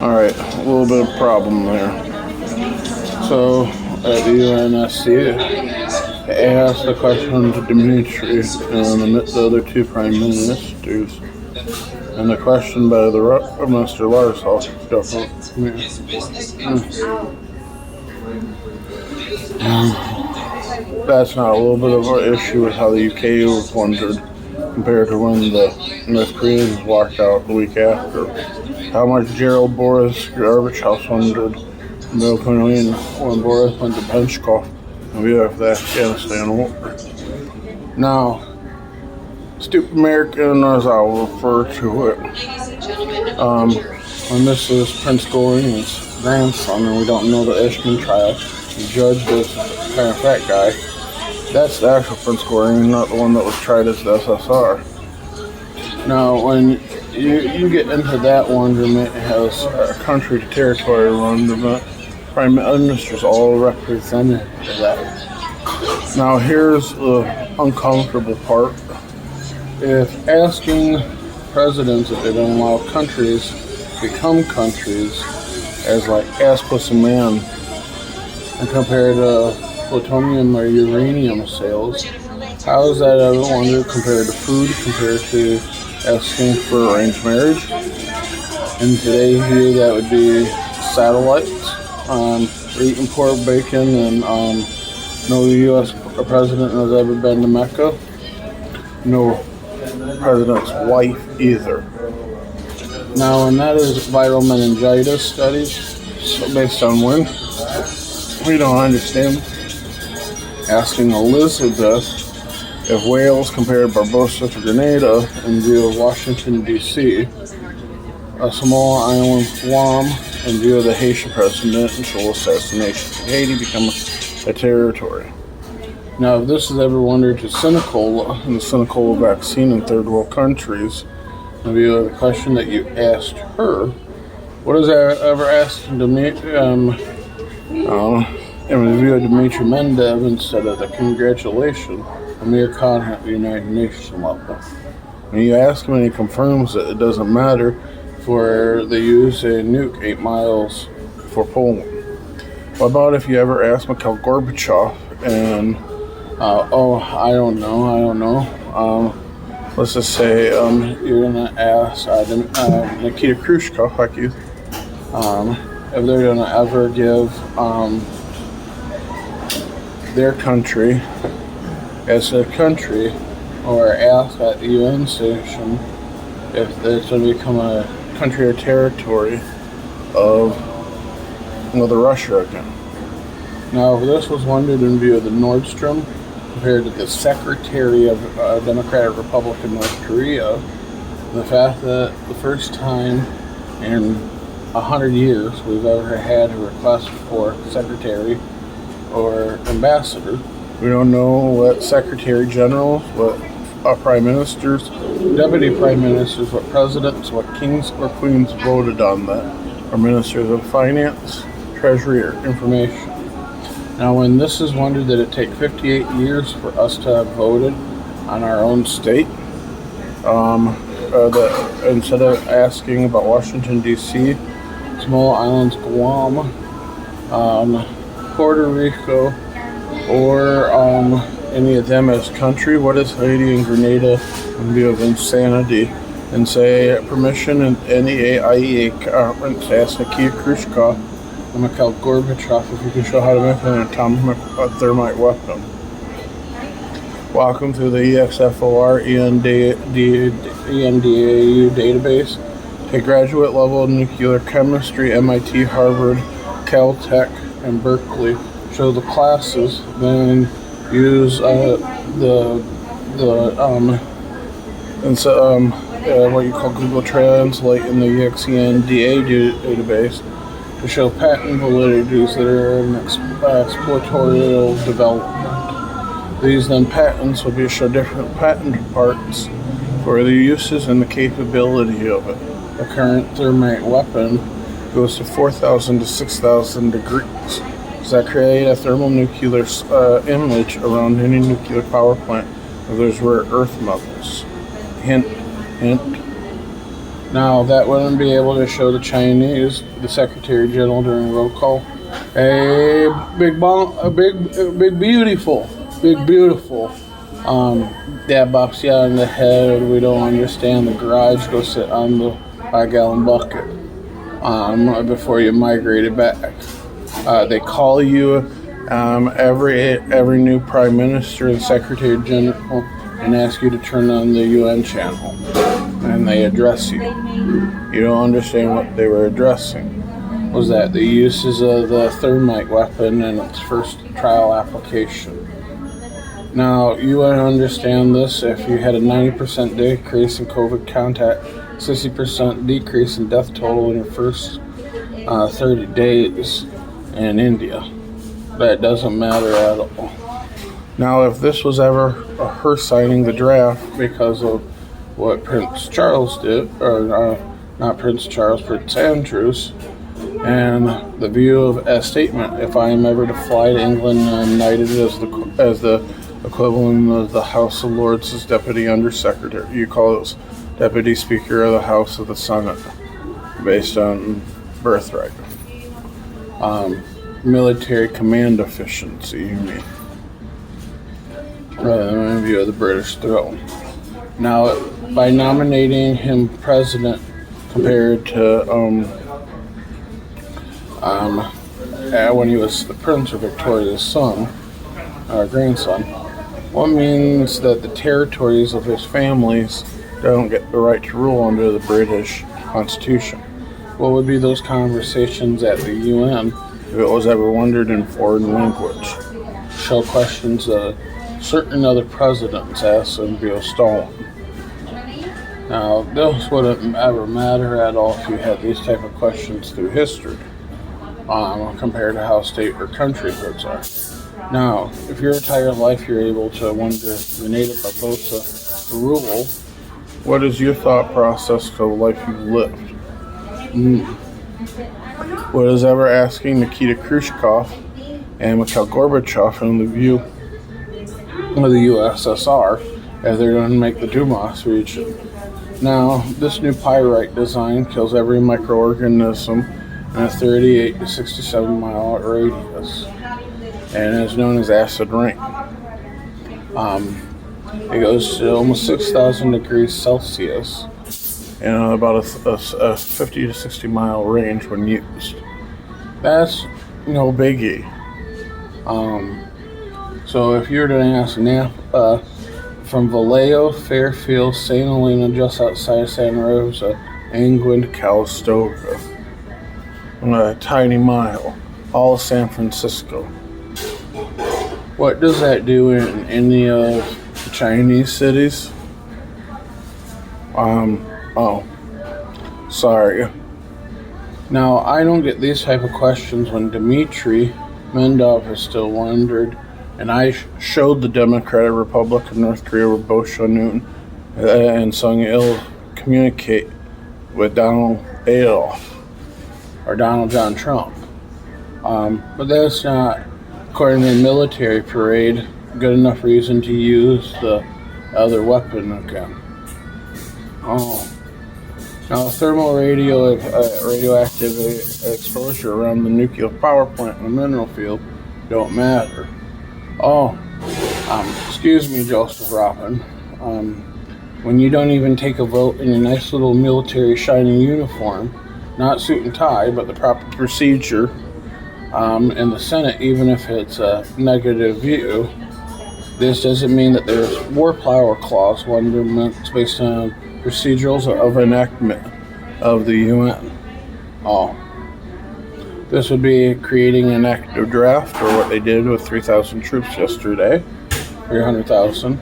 Alright, a little bit of problem there. So, at the UNSC, they asked the question to Dmitry and the other two prime ministers. And the question by Mr. Larsov, that's not a little bit of an issue with how the UK was wondered compared to when the North Koreans walked out the week after. How much Gerald Boris Gorbachev wondered when Boris went to Penchkov and we left the Afghanistan war. Now, stupid American, as I'll refer to it, and this is Prince Goring's grandson, and we don't know the Ishman trial. The judge is kind of fat guy. That's the actual Prince Goring, not the one that was tried as the SSR. Now, when you get into that wonderment, it has a country to territory wonderment. Prime ministers all represented that. Now, here's the uncomfortable part. If asking presidents if they don't allow countries to become countries as like ask what's a man and compared to plutonium or uranium sales, how is that ever wonder compared to food, compared to asking for arranged marriage? And today here that would be satellites. We're eating pork bacon and no U.S. president has ever been to Mecca. No president's wife either. Now, and that is viral meningitis studies. So based on when? We don't understand. Asking Elizabeth if Wales compared Barbados to Grenada in view of Washington, D.C., a small island Guam in view of the Haitian presidential assassination. Haiti become a territory. Now, if this has ever wondered to Senecola and the Senecola vaccine in third world countries, in view of the question that you asked her, what has ever asked to me, in view of Dmitry Medvedev instead of the congratulations, Amir Khan at the United Nations level? When you ask him and he confirms that it doesn't matter for they use a nuke 8 miles for Poland. What about if you ever ask Mikhail Gorbachev and I don't know. Let's just say you're gonna ask Nikita Khrushchev, like you, if they're gonna ever give their country as a country, or ask at the UN station if it's going to become a country or territory of Mother Russia again. Now, this was wondered in view of the Nordstrom compared to the Secretary of Democratic Republic of North Korea. The fact that the first time in 100 years we've ever had a request for secretary or ambassador. We don't know what secretary generals, what prime ministers, deputy prime ministers, what presidents, what kings or queens voted on that, or ministers of finance, treasury, or information. Now, when this is wondered that it take 58 years for us to have voted on our own state, that instead of asking about Washington, D.C., small islands Guam, Puerto Rico, or any of them as country, what is Haiti and Grenada in view of insanity? And say permission in any AIEA conference to ask Nikita Khrushchev and Mikhail Gorbachev if you can show how to make an atomic thermite weapon. Welcome to the EXFOR ENDAU database. Take graduate level nuclear chemistry, MIT, Harvard, Caltech, and Berkeley. Show the classes, then use what you call Google Translate in the EXENDA database to show patent validities that are in exploratorial development. These then patents will be to show different patent parts for the uses and the capability of it. The current thermite weapon goes to 4,000 to 6,000 degrees. Does that create a thermonuclear image around any nuclear power plant where there's rare earth metals? Hint, hint. Now, that wouldn't be able to show the Chinese, the Secretary General during roll call, a big beautiful. Dad bops you on the head. We don't understand the garage. Go sit on the 5-gallon bucket before you migrated back. They call you every new prime minister and secretary general and ask you to turn on the UN channel, and they address you. You don't understand what they were addressing. Was that the uses of the thermite weapon in its first trial application? Now, you would understand this if you had a 90% decrease in COVID contact, 60% decrease in death total in your first 30 days in India. That doesn't matter at all. Now, if this was ever her signing the draft because of what Prince Charles did, or not Prince Charles, Prince Andrews, and the view of a statement, if I am ever to fly to England, I'm knighted as the equivalent of the House of Lords as Deputy Undersecretary. You call it Deputy Speaker of the House of the Senate, based on birthright. Military command efficiency, you mean, rather than a view of the British throne. Now, by nominating him president compared to when he was the Prince or Victoria's son, or grandson, what means that the territories of his families don't get the right to rule under the British Constitution? What would be those conversations at the UN if it was ever wondered in foreign language? Show questions certain other presidents asked and Bill Stalin. Now, this wouldn't ever matter at all if you had these type of questions through history, compared to how state or country goods are. Now, if your entire life you're able to wonder the native Barbosa rule, what is your thought process to the life you've lived? What is ever asking Nikita Khrushchev and Mikhail Gorbachev in the view of the USSR if they're going to make the Donbass region? Now, this new pyrite design kills every microorganism in a 38 to 67 mile radius, and is known as acid rain. It goes to almost 6,000 degrees Celsius in about a 50 to 60 mile range when used. That's no biggie. So if you were to ask Napa, from Vallejo, Fairfield, St. Helena, just outside of Santa Rosa, England, Calistoga, a tiny mile, all of San Francisco. What does that do in any of the Chinese cities? Sorry. Now, I don't get these type of questions when Dmitry Medvedev is still wondered, and I showed the Democratic Republic of North Korea where Bo Shan-un and Sung Il communicate with Donald Adolf, or Donald John Trump. But that's not, according to the military parade, good enough reason to use the other weapon again. Now, thermal radioactive exposure around the nuclear power plant and the mineral field don't matter. Excuse me, Joseph Robin. When you don't even take a vote in a nice little military shiny uniform, not suit and tie, but the proper procedure in the Senate, even if it's a negative view, this doesn't mean that there's war power clause wonderments based on procedurals of enactment of the UN. This would be creating an active draft, or what they did with 3,000 troops yesterday, 300,000,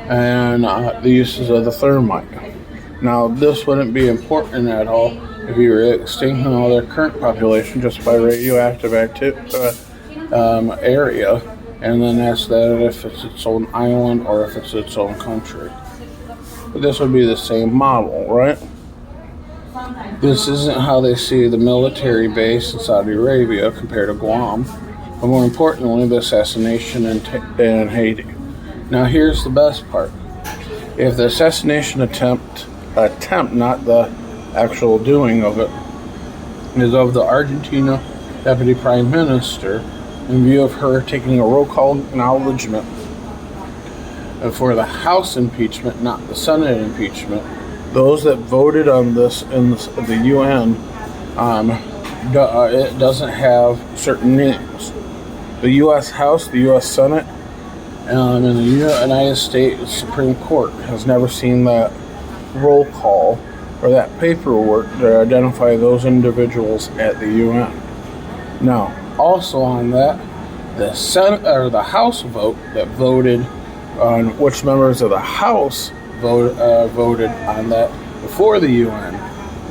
and the uses of the thermite. Now, this wouldn't be important at all if you were extincting all their current population just by radioactive area, and then ask that if it's its own island or if it's its own country. But this would be the same model, right? This isn't how they see the military base in Saudi Arabia compared to Guam, but more importantly, the assassination in Haiti. Now, here's the best part. If the assassination attempt, not the actual doing of it is of the Argentina Deputy Prime Minister in view of her taking a roll call acknowledgement for the House impeachment, not the Senate impeachment. Those that voted on this in the UN, it doesn't have certain names. The U.S. House, the U.S. Senate, and the United States Supreme Court has never seen that roll call or that paperwork to identify those individuals at the UN. Now, also on that, the Senate or the House vote that voted on which members of the House voted on that before the UN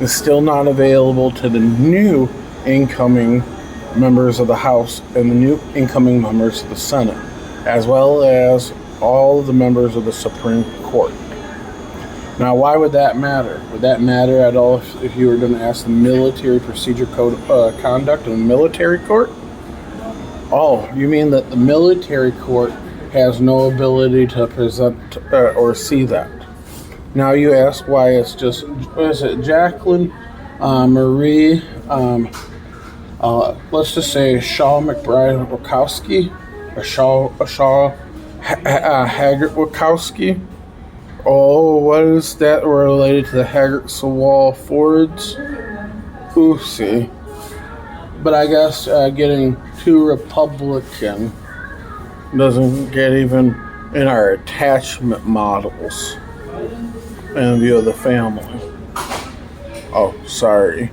is still not available to the new incoming members of the House and the new incoming members of the Senate, as well as all of the members of the Supreme Court. Now, why would that matter? Would that matter at all if you were going to ask the Military Procedure Code conduct of the military court? Oh, you mean that the military court has no ability to present or see that? Now you ask why it's just, what is it, Jacqueline Marie, let's just say Shaw McBride Wachowski, or Shaw Haggart Wachowski. Oh, what is that related to the Haggart Sewall Fords? Oopsie. But I guess getting too Republican doesn't get even in our attachment models in view of the family. Oh, sorry.